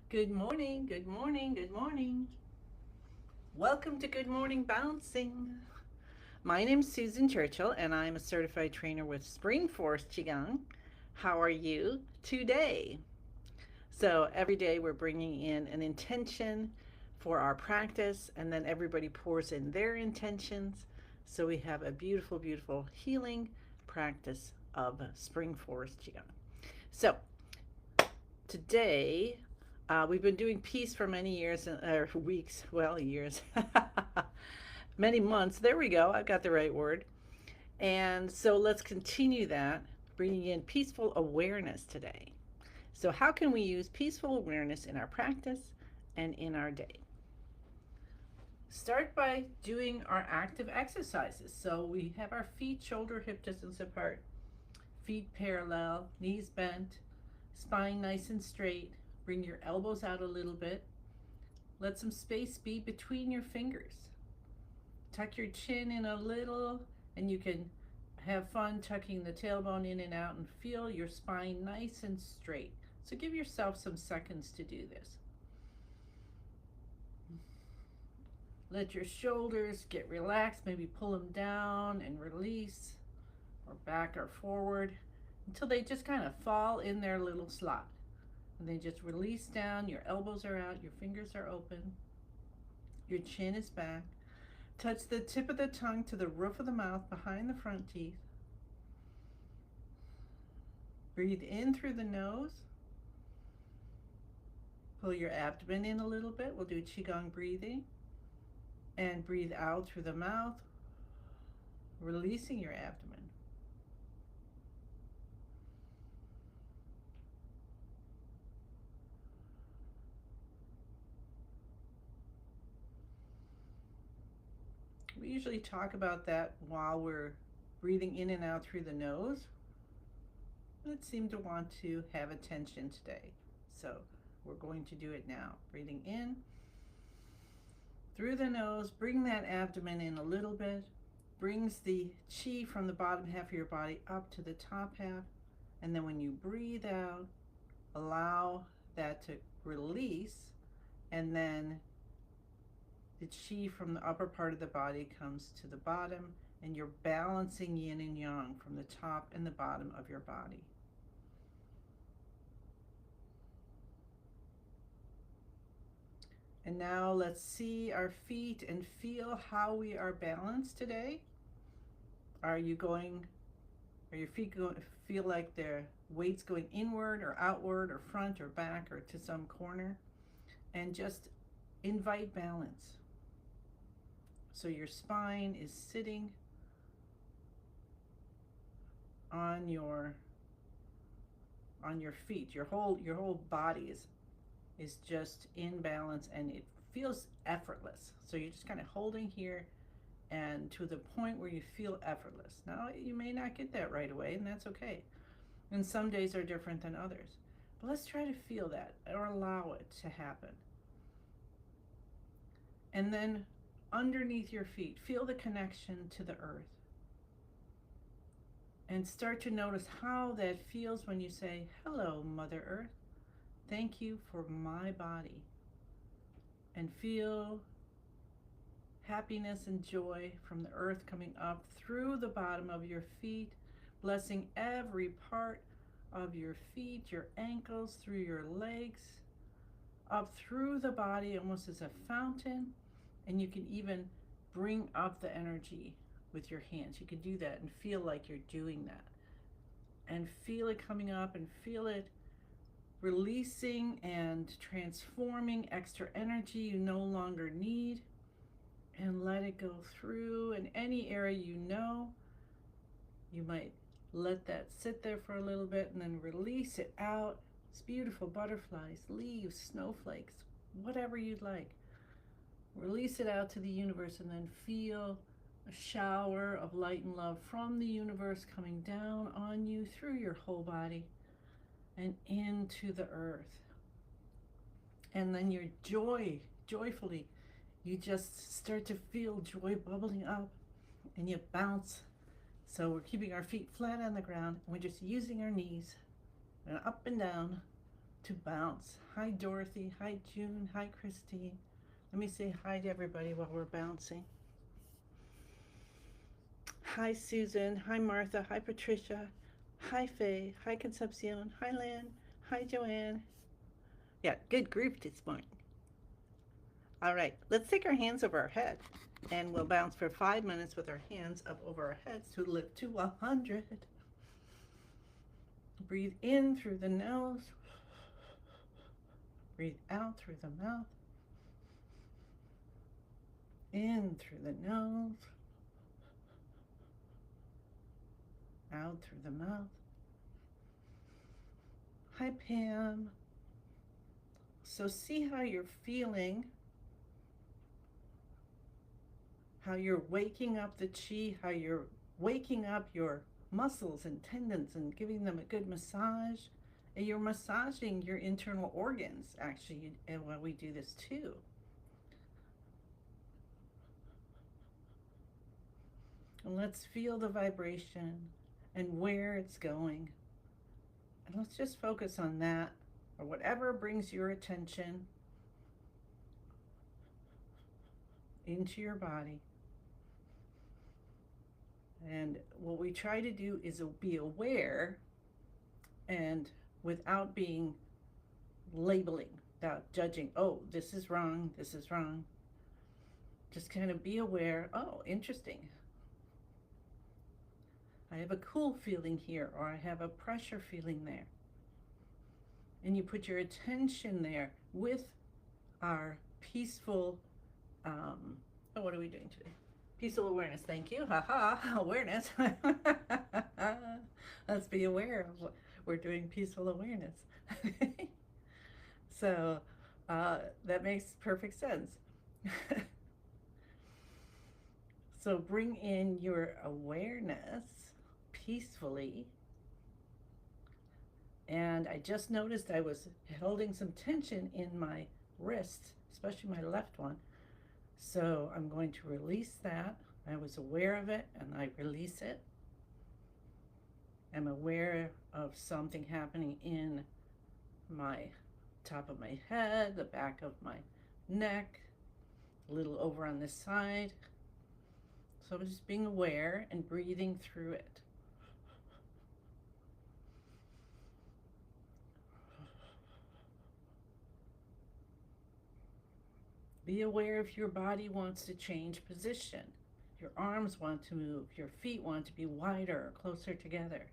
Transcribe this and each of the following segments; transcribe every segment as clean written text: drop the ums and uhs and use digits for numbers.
Good morning, good morning, good morning. Welcome to Good Morning Bouncing. My name's Susan Churchill, and I'm a certified trainer with Spring Force Qigong. How are you today? So, every day we're bringing in an intention for our practice, and then everybody pours in their intentions. So, we have a beautiful, beautiful healing practice of Spring Force Qigong. So, today we've been doing peace for many years, or weeks, well, years, many months. There we go. I got the right word. And so let's continue that, bringing in peaceful awareness today. So, how can we use peaceful awareness in our practice and in our day? Start by doing our active exercises. So, we have our feet shoulder hip distance apart, feet parallel, knees bent, spine nice and straight. Bring your elbows out a little bit. Let some space be between your fingers. Tuck your chin in a little, and you can have fun tucking the tailbone in and out and feel your spine nice and straight. So give yourself some seconds to do this. Let your shoulders get relaxed, maybe pull them down and release, or back or forward, until they just kind of fall in their little slot. And they just release down, your elbows are out, your fingers are open, your chin is back. Touch the tip of the tongue to the roof of the mouth behind the front teeth. Breathe in through the nose. Pull your abdomen in a little bit. We'll do Qigong breathing. And breathe out through the mouth, releasing your abdomen. We usually talk about that while we're breathing in and out through the nose. Let's seem to want to have attention today. So we're going to do it now. Breathing in through the nose, bring that abdomen in a little bit, brings the chi from the bottom half of your body up to the top half, and then when you breathe out, allow that to release, and then the chi from the upper part of the body comes to the bottom, and you're balancing yin and yang from the top and the bottom of your body. And now let's see our feet and feel how we are balanced today. Are your feet going to feel like their weight's going inward or outward or front or back or to some corner? And just invite balance. So your spine is sitting on your feet. Your whole body is just in balance, and it feels effortless. So you're just kind of holding here and to the point where you feel effortless. Now, you may not get that right away, and that's okay. And some days are different than others. But let's try to feel that or allow it to happen. And then underneath your feet, feel the connection to the earth. And start to notice how that feels when you say, "Hello, Mother Earth. Thank you for my body." And feel happiness and joy from the earth coming up through the bottom of your feet, blessing every part of your feet, your ankles, through your legs, up through the body almost as a fountain. And you can even bring up the energy with your hands. You can do that and feel like you're doing that. And feel it coming up and feel it releasing and transforming extra energy you no longer need, and let it go through. In any area you might let that sit there for a little bit and then release it out. It's beautiful butterflies, leaves, snowflakes, whatever you'd like. Release it out to the universe and then feel a shower of light and love from the universe coming down on you through your whole body and into the earth. And then your joyfully, you just start to feel joy bubbling up, and you bounce. So we're keeping our feet flat on the ground, and we're just using our knees and up and down to bounce. Hi, Dorothy. Hi, June. Hi, Christine. Let me say hi to everybody while we're bouncing. Hi, Susan. Hi, Martha. Hi, Patricia. Hi, Faye. Hi, Concepcion. Hi, Lynn. Hi, Joanne. Yeah, good group this morning. All right, let's take our hands over our head and we'll bounce for 5 minutes with our hands up over our heads to lift to 100. Breathe in through the nose. Breathe out through the mouth. In through the nose. Out through the mouth. Hi, Pam. So see how you're feeling, how you're waking up the chi, how you're waking up your muscles and tendons and giving them a good massage. And you're massaging your internal organs, actually, and while we do this too. And let's feel the vibration and where it's going. And let's just focus on that, or whatever brings your attention into your body. And what we try to do is be aware and without being labeling, without judging, oh, this is wrong, this is wrong. Just kind of be aware, oh, interesting. I have a cool feeling here, or I have a pressure feeling there. And you put your attention there with our peaceful, oh, what are we doing today? Peaceful awareness, thank you. Haha, awareness. Let's be aware of what we're doing, peaceful awareness. So that makes perfect sense. So bring in your awareness peacefully. And I just noticed I was holding some tension in my wrist, especially my left one. So I'm going to release that. I was aware of it and I release it. I'm aware of something happening in my top of my head, the back of my neck, a little over on this side. So I'm just being aware and breathing through it. Be aware if your body wants to change position. Your arms want to move, your feet want to be wider or closer together.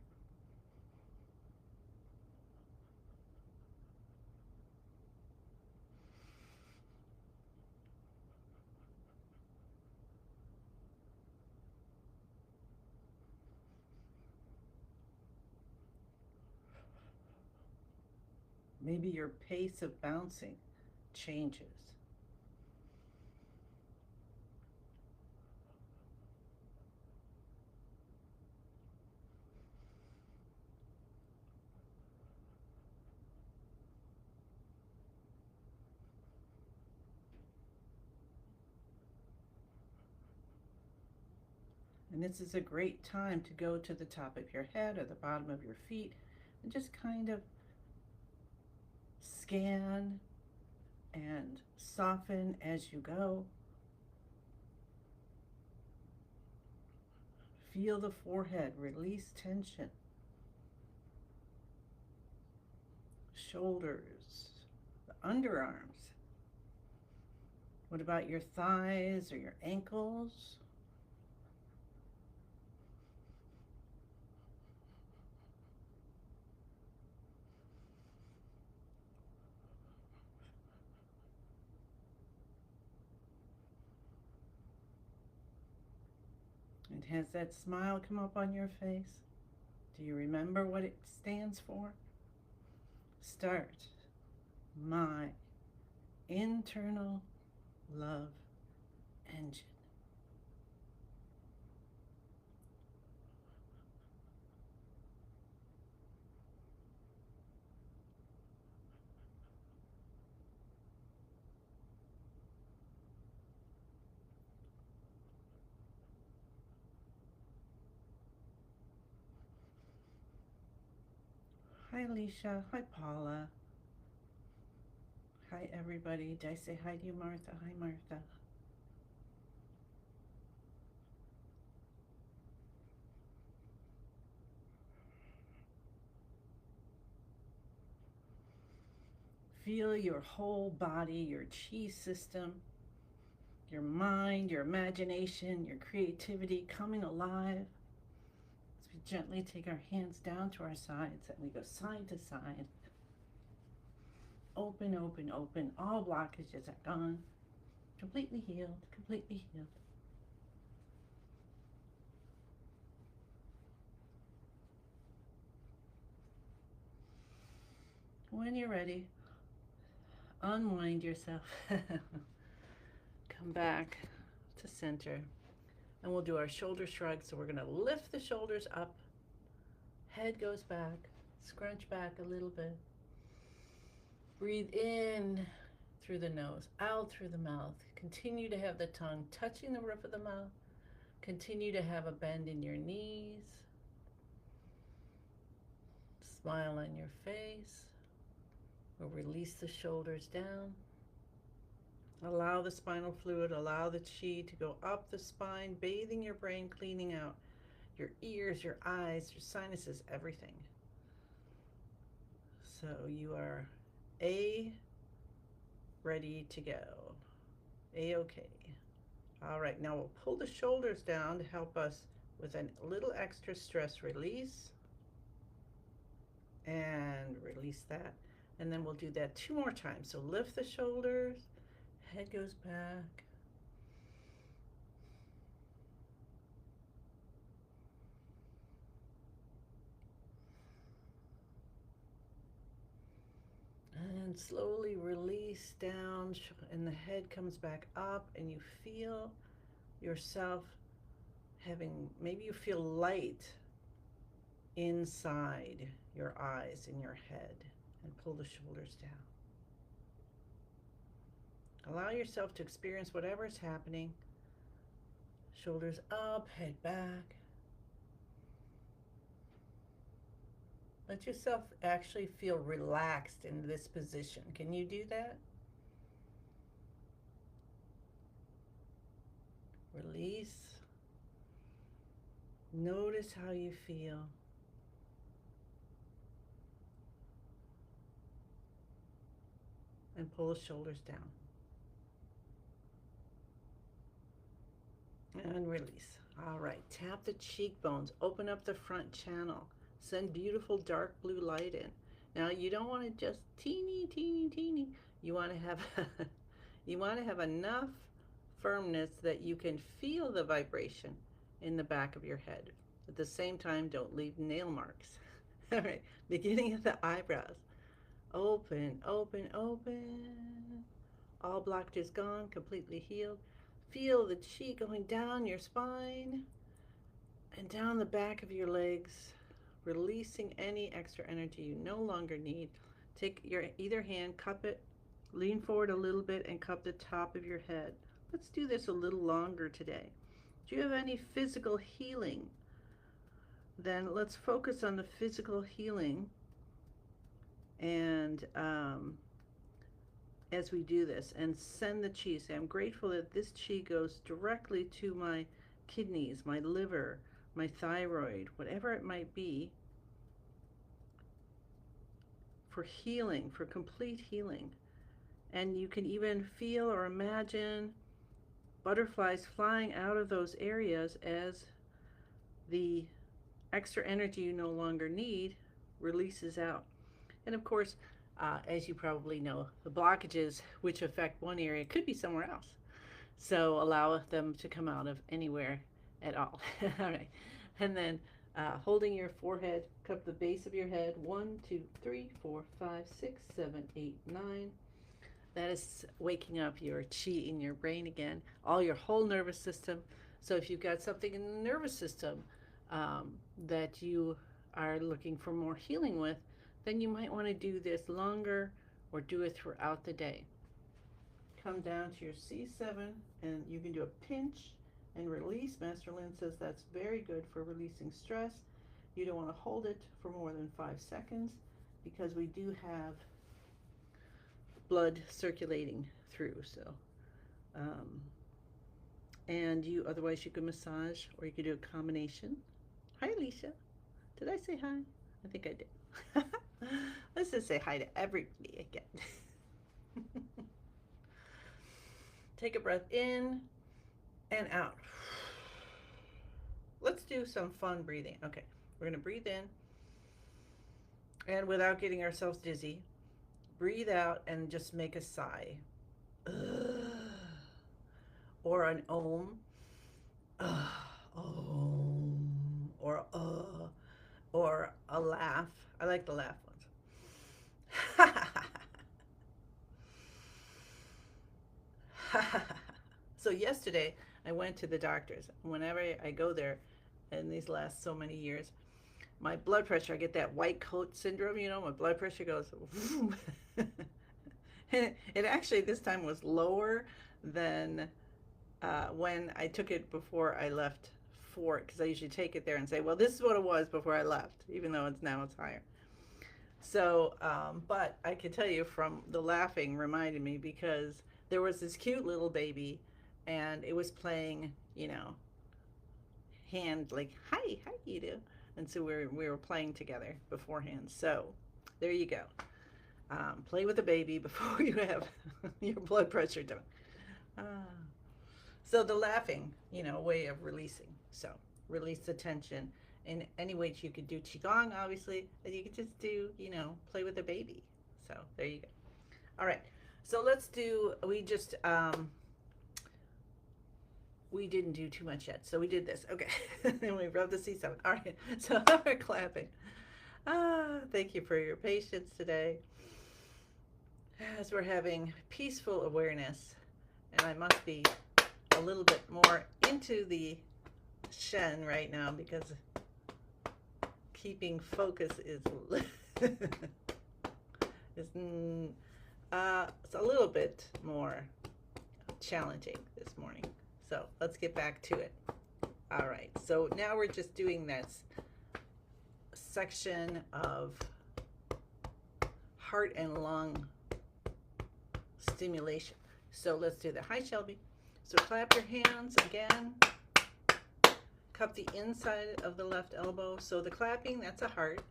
Maybe your pace of bouncing changes. And this is a great time to go to the top of your head or the bottom of your feet and just kind of scan and soften as you go. Feel the forehead, release tension. Shoulders, the underarms. What about your thighs or your ankles? And has that smile come up on your face? Do you remember what it stands for? Start my internal love engine. Hi, Alicia. Hi, Paula. Hi, everybody. Did I say hi to you, Martha? Hi, Martha. Feel your whole body, your chi system, your mind, your imagination, your creativity coming alive as we gently take our hands down to our sides and we go side to side. Open, open, open. All blockages are gone. Completely healed, completely healed. When you're ready, unwind yourself. Come back to center. And we'll do our shoulder shrug. So we're going to lift the shoulders up. Head goes back. Scrunch back a little bit. Breathe in through the nose, out through the mouth. Continue to have the tongue touching the roof of the mouth. Continue to have a bend in your knees. Smile on your face. We'll release the shoulders down. Allow the spinal fluid, allow the chi to go up the spine, bathing your brain, cleaning out your ears, your eyes, your sinuses, everything. So you are ready to go. Okay. All right, now we'll pull the shoulders down to help us with a little extra stress release. And release that. And then we'll do that 2 more times. So lift the shoulders, head goes back. And slowly release down, and the head comes back up, and you feel yourself having, maybe you feel light inside your eyes and your head, and pull the shoulders down. Allow yourself to experience whatever is happening. Shoulders up, head back. Let yourself actually feel relaxed in this position. Can you do that? Release. Notice how you feel. And pull the shoulders down. And release. All right, tap the cheekbones, open up the front channel, send beautiful dark blue light in. Now you don't want to just teeny, teeny, teeny. You want to have you want to have enough firmness that you can feel the vibration in the back of your head. At the same time, don't leave nail marks. All right, beginning at the eyebrows. Open, open, open. All blockages gone, completely healed. Feel the chi going down your spine and down the back of your legs, releasing any extra energy you no longer need. Take your either hand, cup it, lean forward a little bit, and cup the top of your head. Let's do this a little longer today. Do you have any physical healing? Then let's focus on the physical healing. And as we do this, and send the chi. Say, I'm grateful that this chi goes directly to my kidneys, my liver, my thyroid, whatever it might be, for healing, for complete healing. And you can even feel or imagine butterflies flying out of those areas as the extra energy you no longer need releases out. And of course, as you probably know, the blockages which affect one area could be somewhere else. So allow them to come out of anywhere at all. All right. And then holding your forehead, cup the base of your head. 1, 2, 3, 4, 5, 6, 7, 8, 9. That is waking up your chi in your brain again, all your whole nervous system. So if you've got something in the nervous system that you are looking for more healing with, then you might want to do this longer or do it throughout the day. Come down to your C7, and you can do a pinch and release. Master Lin says that's very good for releasing stress. You don't want to hold it for more than 5 seconds because we do have blood circulating through. So, um, and otherwise you could massage, or you could do a combination. Hi, Alicia. Did I say hi? I think I did. Let's just say hi to everybody again. Take a breath in and out. Let's do some fun breathing. Okay, we're going to breathe in, and without getting ourselves dizzy, breathe out and just make a sigh. Or an om. Om. Or a laugh. I like the laugh ones. So yesterday I went to the doctor's. Whenever I go there, in these last so many years, my blood pressure, I get that white coat syndrome, my blood pressure goes. It actually this time was lower than when I took it before I left for it, because I usually take it there and say, well, this is what it was before I left, even though it's higher. So, but I can tell you from the laughing reminded me, because there was this cute little baby, and it was playing, hand, like, hi, how you do? And so we were playing together beforehand. So there you go. Play with a baby before you have your blood pressure done. Uh, so the laughing, way of releasing. So release the tension in any way that you could do qigong, obviously, and you could just do, play with a baby. So there you go. All right. So let's do. We didn't do too much yet, so we did this. Okay, and we rubbed the C7. All right. So we're clapping. Thank you for your patience today, as we're having peaceful awareness, and I must be a little bit more into the Shen right now, because keeping focus is it's a little bit more challenging this morning. So let's get back to it. All right, so now we're just doing this section of heart and lung stimulation. So let's do that. Hi, Shelby. So clap your hands again. Cup the inside of the left elbow. So the clapping, that's a heart.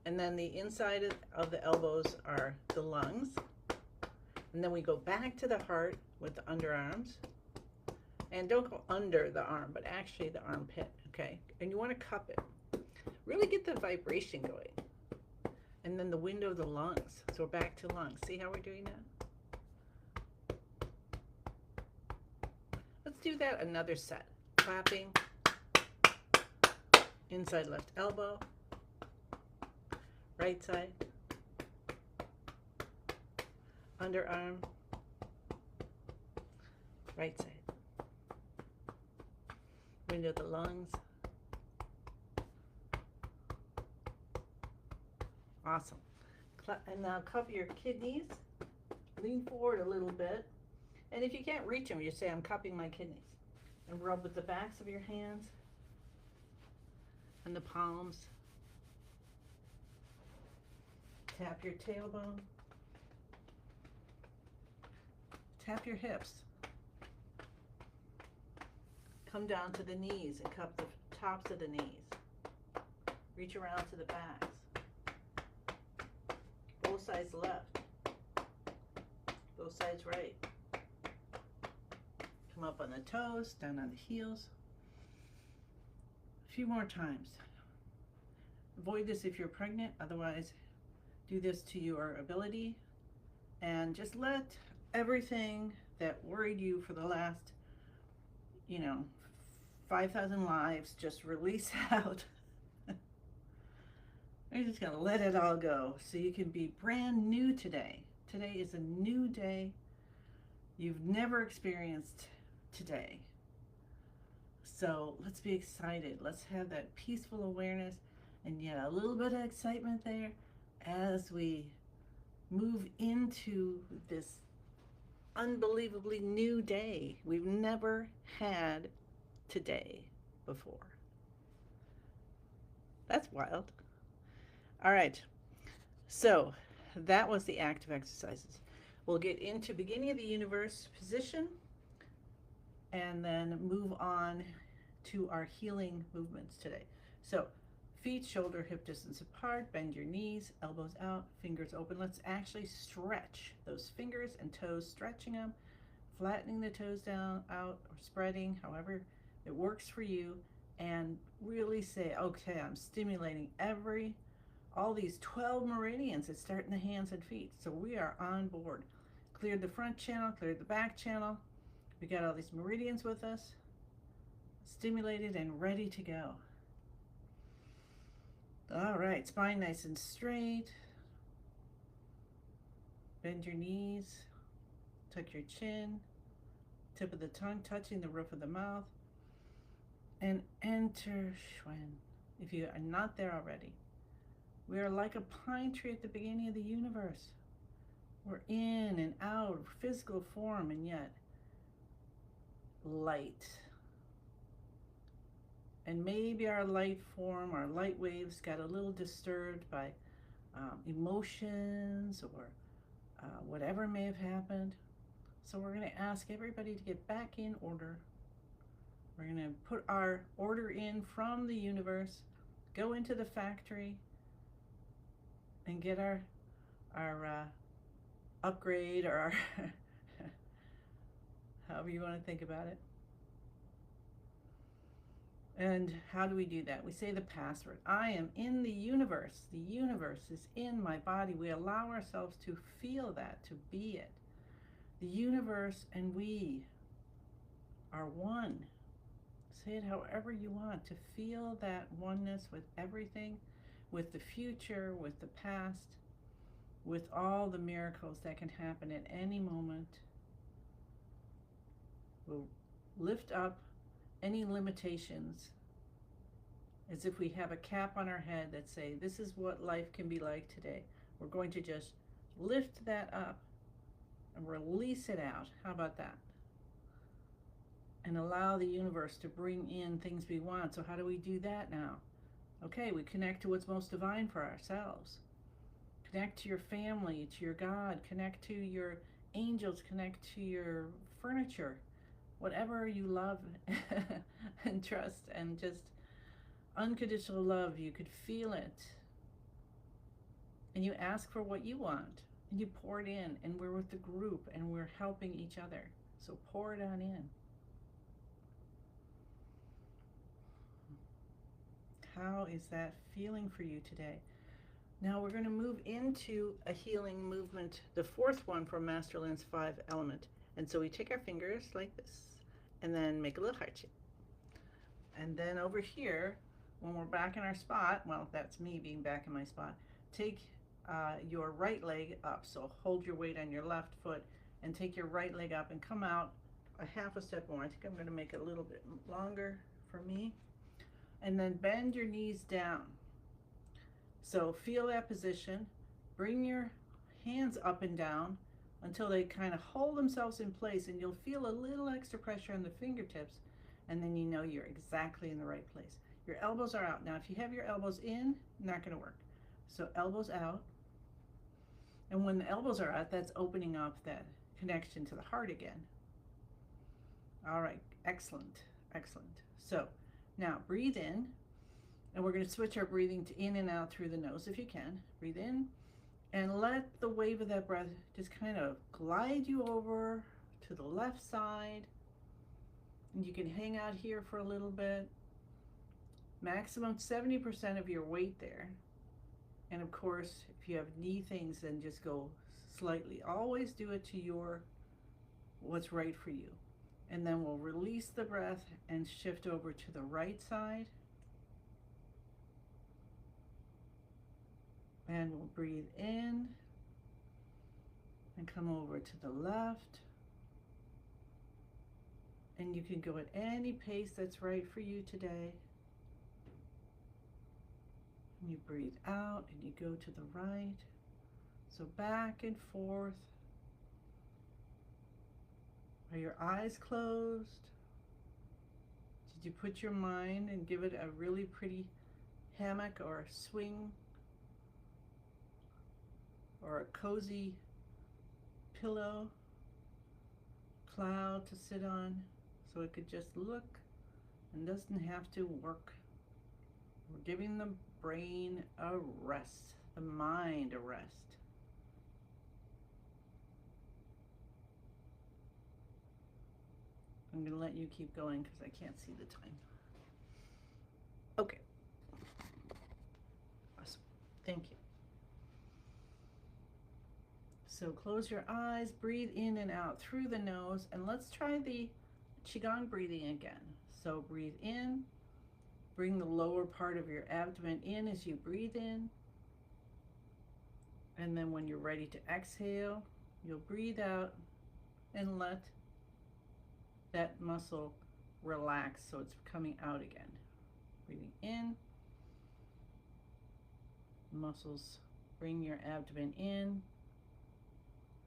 And then the inside of the elbows are the lungs. And then we go back to the heart with the underarms. And don't go under the arm, but actually the armpit, okay? And you want to cup it. Really get the vibration going. And then the window of the lungs. So we're back to lungs. See how we're doing that? Let's do that another set. Clapping. Inside left elbow. Right side. Underarm. Right side. Window of the lungs. Awesome. And now cover your kidneys. Lean forward a little bit. And if you can't reach them, you say, I'm cupping my kidneys. And rub with the backs of your hands and the palms. Tap your tailbone. Tap your hips. Come down to the knees and cup the tops of the knees. Reach around to the backs. Both sides left. Both sides right. Come up on the toes, down on the heels. A few more times. Avoid this if you're pregnant, otherwise do this to your ability. And just let everything that worried you for the last, 5,000 lives just release out. You're just going to let it all go so you can be brand new today. Today is a new day. You've never experienced today. So let's be excited. Let's have that peaceful awareness and yet a little bit of excitement there as we move into this unbelievably new day. We've never had today before. That's wild. All right. So that was the active exercises. We'll get into beginning of the universe position and then move on to our healing movements today. So feet shoulder hip distance apart, bend your knees, elbows out, fingers open. Let's actually stretch those fingers and toes, stretching them, flattening the toes down, out, or spreading, however it works for you, and really say, okay, I'm stimulating all these 12 meridians that start in the hands and feet. So we are on board. Cleared the front channel, cleared the back channel. We got all these meridians with us, stimulated and ready to go. All right, spine nice and straight. Bend your knees, tuck your chin, tip of the tongue touching the roof of the mouth, and enter Schwen. If you are not there already, we are like a pine tree at the beginning of the universe. We're in and out, physical form, and yet light. And maybe our light form, our light waves got a little disturbed by emotions or whatever may have happened. So we're going to ask everybody to get back in order. We're going to put our order in from the universe, go into the factory, and get our upgrade, or our however you want to think about it. And how do we do that? We say the password. I am in the universe. The universe is in my body. We allow ourselves to feel that, to be it. The universe and we are one. Say it however you want, to feel that oneness with everything, with the future, with the past, with all the miracles that can happen at any moment. We'll lift up any limitations as if we have a cap on our head that say, this is what life can be like today. We're going to just lift that up and release it out. How about that? And allow the universe to bring in things we want. So how do we do that now? Okay, we connect to what's most divine for ourselves. Connect to your family, to your God, connect to your angels, connect to your furniture, whatever you love and trust, and just unconditional love. You could feel it. And you ask for what you want, and you pour it in, and we're with the group, and we're helping each other. So pour it on in. How is that feeling for you today? Now we're going to move into a healing movement, the fourth one from Master Lynn's 5 element. And so we take our fingers like this, and then make a little heart shape. And then over here, when we're back in our spot, well, that's me being back in my spot, take your right leg up. So hold your weight on your left foot and take your right leg up and come out a half a step more. I think I'm going to make it a little bit longer for me. And then bend your knees down. So feel that position. Bring your hands up and down until they kind of hold themselves in place, and you'll feel a little extra pressure on the fingertips, and then you know you're exactly in the right place. Your elbows are out. Now if you have your elbows in, not going to work. So elbows out. And when the elbows are out, that's opening up that connection to the heart again. All right, excellent, excellent. So now breathe in, and we're going to switch our breathing to in and out through the nose if you can. Breathe in, and let the wave of that breath just kind of glide you over to the left side. And you can hang out here for a little bit. Maximum 70% of your weight there. And of course, if you have knee things, then just go slightly. Always do it to what's right for you. And then we'll release the breath and shift over to the right side. And we'll breathe in and come over to the left. And you can go at any pace that's right for you today. And you breathe out and you go to the right. So back and forth. Are your eyes closed? Did you put your mind and give it a really pretty hammock or a swing or a cozy pillow, cloud to sit on, so it could just look and doesn't have to work. We're giving the brain a rest, the mind a rest. I'm going to let you keep going because I can't see the time. Okay. Awesome. Thank you. So close your eyes, breathe in and out through the nose, and let's try the Qigong breathing again. So breathe in, bring the lower part of your abdomen in as you breathe in, and then when you're ready to exhale, you'll breathe out and let that muscle relax so it's coming out again. Breathing in, muscles bring your abdomen in,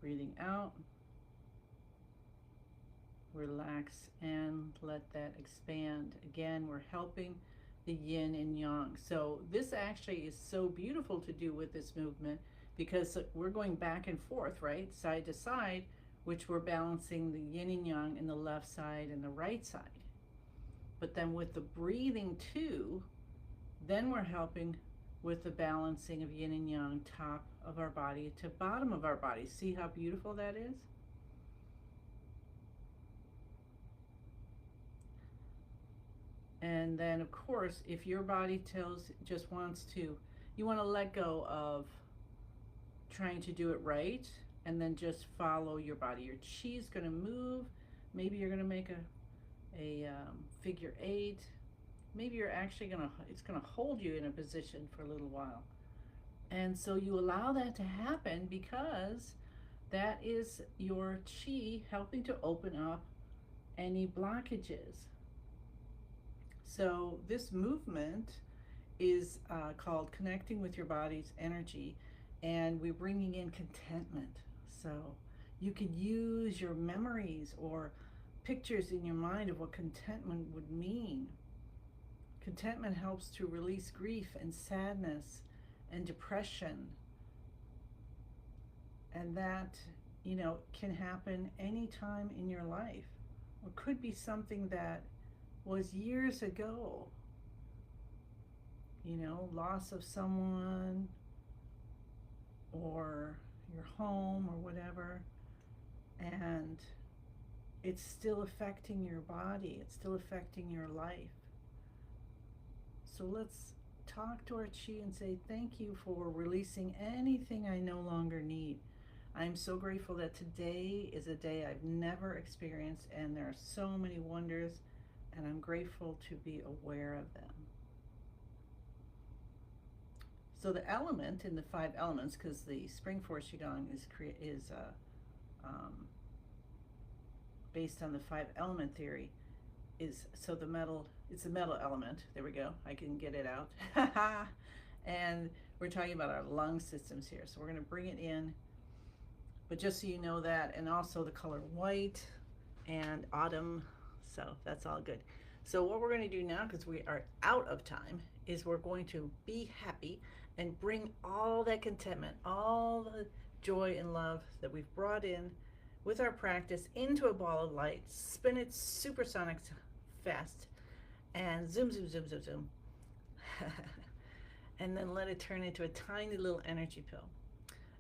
breathing out, relax and let that expand. Again, we're helping the yin and yang. So this actually is so beautiful to do with this movement because we're going back and forth, right? Side to side, which we're balancing the yin and yang in the left side and the right side. But then with the breathing too, then we're helping with the balancing of yin and yang, top of our body to bottom of our body. See how beautiful that is? And then of course, if your body just wants to, you want to let go of trying to do it right and then just follow your body. Your chi is going to move. Maybe you're going to make a figure 8. Maybe you're actually it's going to hold you in a position for a little while. And so you allow that to happen because that is your chi helping to open up any blockages. So this movement is called Connecting with Your Body's Energy, and we're bringing in contentment. So you could use your memories or pictures in your mind of what contentment would mean. Contentment helps to release grief and sadness and depression. And that, can happen anytime in your life. Or could be something that was years ago. Loss of someone or your home or whatever. And it's still affecting your body. It's still affecting your life. So let's talk to our chi and say, thank you for releasing anything I no longer need. I'm so grateful that today is a day I've never experienced, and there are so many wonders, and I'm grateful to be aware of them. So the element in the 5 elements, because the Spring Force Qigong is based on the 5 element theory, so the metal, it's the metal element. There we go. I can get it out. And we're talking about our lung systems here. So we're going to bring it in. But just so you know that, and also the color white and autumn. So that's all good. So what we're going to do now, because we are out of time, is we're going to be happy and bring all that contentment, all the joy and love that we've brought in with our practice into a ball of light, spin it supersonic fast, and zoom, zoom, zoom, zoom, zoom. And then let it turn into a tiny little energy pill.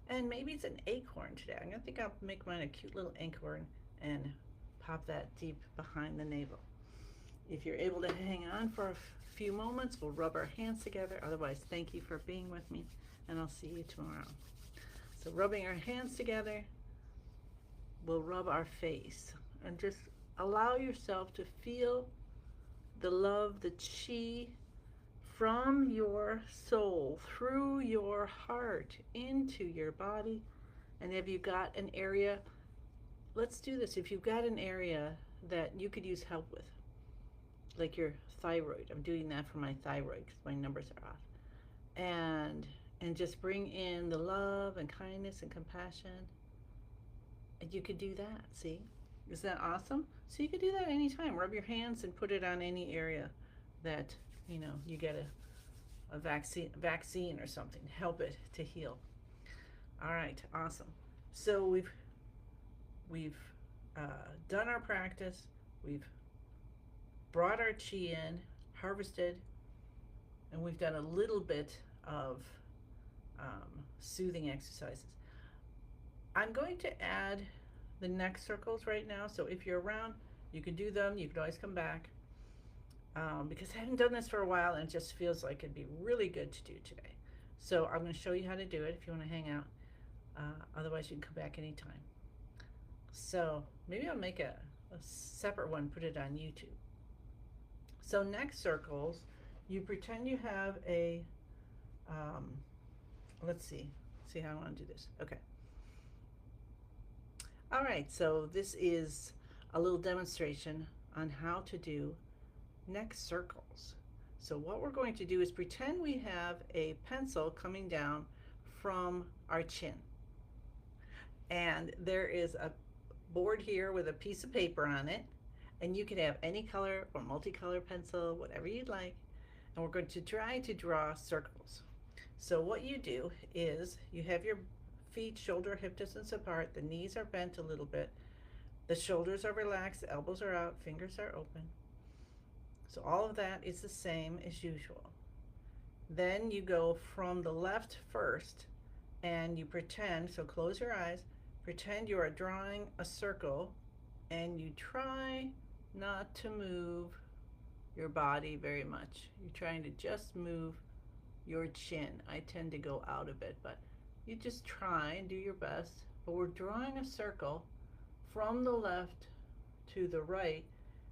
And maybe it's an acorn today. I think I'll make mine a cute little acorn and pop that deep behind the navel. If you're able to hang on for a few moments, we'll rub our hands together. Otherwise, thank you for being with me, and I'll see you tomorrow. So rubbing our hands together, we'll rub our face and just allow yourself to feel the love, the chi from your soul, through your heart, into your body. And if you've got an area, let's do this. If you've got an area that you could use help with, like your thyroid, I'm doing that for my thyroid because my numbers are off. And just bring in the love and kindness and compassion. And you could do that, see? Is that awesome? So you could do that anytime. Rub your hands and put it on any area that, you get a vaccine or something. Help it to heal. All right, awesome. So we've we've done our practice, we've brought our chi in, harvested, and we've done a little bit of soothing exercises. I'm going to add the neck circles right now, so if you're around, you can do them. You can always come back, because I haven't done this for a while and it just feels like it'd be really good to do today. So I'm going to show you how to do it if you want to hang out. Otherwise, you can come back anytime. So maybe I'll make a separate one, put it on YouTube. So neck circles, you pretend you have a, let's see how I want to do this. Okay. All right, so this is a little demonstration on how to do neck circles. So what we're going to do is pretend we have a pencil coming down from our chin. And there is a board here with a piece of paper on it, and you can have any color or multicolor pencil, whatever you'd like. And we're going to try to draw circles. So what you do is you have your feet shoulder hip distance apart, the knees are bent a little bit, the shoulders are relaxed, the elbows are out, fingers are open. So all of that is the same as usual. Then you go from the left first and you pretend, so close your eyes, pretend you are drawing a circle, and you try not to move your body very much. You're trying to just move your chin. I tend to go out a bit, but you just try and do your best. But we're drawing a circle from the left to the right,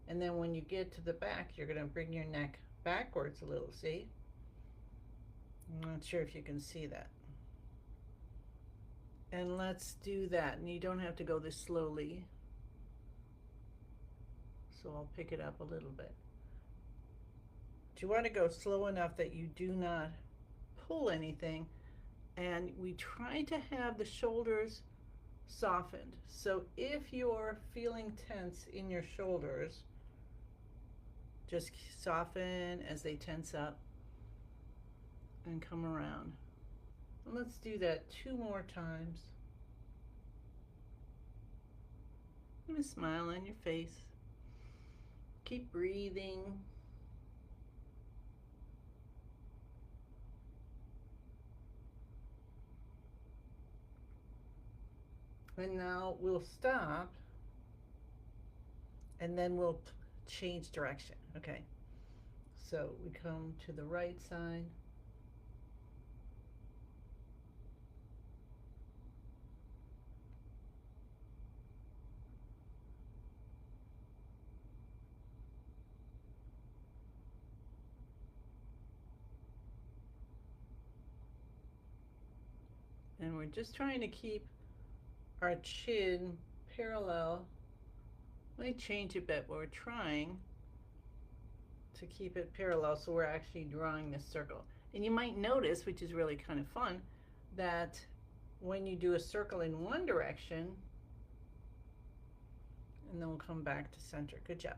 and then when you get to the back, you're going to bring your neck backwards a little, see? I'm not sure if you can see that. And let's do that, and you don't have to go this slowly. So I'll pick it up a little bit. But you want to go slow enough that you do not pull anything, and we try to have the shoulders softened. So if you're feeling tense in your shoulders, just soften as they tense up and come around. And let's do that 2 more times. Have a smile on your face. Keep breathing. And now we'll stop, and then we'll change direction. Okay, so we come to the right side. And we're just trying to keep our chin parallel. Let me change a bit, but we're trying to keep it parallel, so we're actually drawing this circle. And you might notice, which is really kind of fun, that when you do a circle in one direction, and then we'll come back to center. Good job.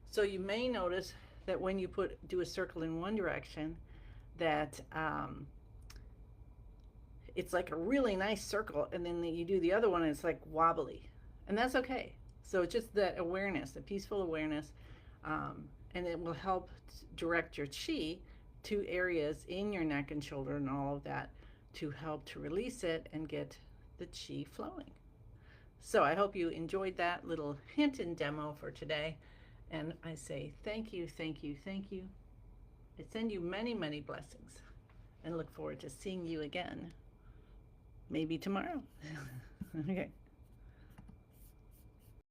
So you may notice that when you do a circle in one direction, that it's like a really nice circle, and then you do the other one and it's like wobbly, and that's okay. So it's just that awareness, the peaceful awareness, and it will help direct your chi to areas in your neck and shoulder and all of that to help to release it and get the chi flowing. So I hope you enjoyed that little hint and demo for today, and I say thank you, thank you, thank you. I send you many, many blessings and look forward to seeing you again, maybe tomorrow. Okay.